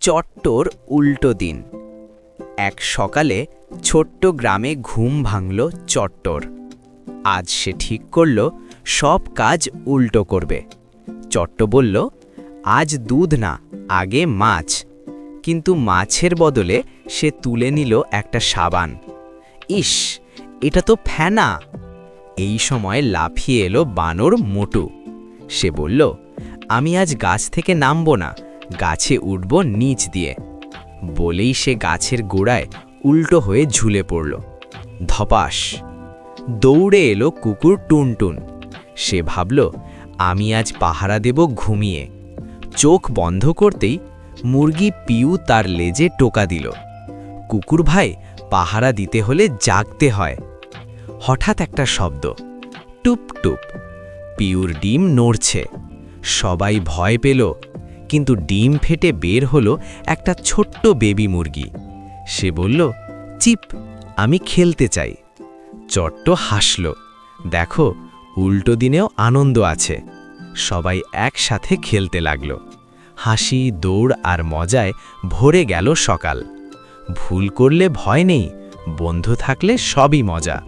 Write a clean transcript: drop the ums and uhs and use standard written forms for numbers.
চট্টর উল্টো দিন। এক সকালে ছোট্ট গ্রামে ঘুম ভাঙল চট্টর। আজ সে ঠিক করল সব কাজ উল্টো করবে। চট্ট বলল, আজ দুধ না, আগে মাছ। কিন্তু মাছের বদলে সে তুলে নিল একটা সাবান। ইস, এটা তো ফেনা। এই সময় লাফিয়ে এলো বানর মোটু। সে বলল, আমি আজ গাছ থেকে নামব না, গাছে উঠব নিচ দিয়ে। বলেই সে গাছের গোড়ায় উল্টো হয়ে ঝুলে পড়ল। ধপাস! দৌড়ে এলো কুকুর টুনটুন। সে ভাবল, আমি আজ পাহারা দেব ঘুমিয়ে। চোখ বন্ধ করতেই মুরগি পিউ তার লেজে টোকা দিল। কুকুর ভাই, পাহারা দিতে হলে জাগতে হয়। হঠাৎ একটা শব্দ, টুপ টুপ। পিউর ডিম নড়ছে। সবাই ভয় পেল, কিন্তু ডিম ফেটে বের হলো একটা ছোট্ট বেবি মুরগি। সে বলল, চিপ, আমি খেলতে চাই। চট্ট হাসল, দেখো, উল্টো দিনেও আনন্দ আছে। সবাই একসাথে খেলতে লাগল। হাসি, দৌড় আর মজায় ভরে গেল সকাল। ভুল করলে ভয় নেই, বন্ধু থাকলে সবই মজা।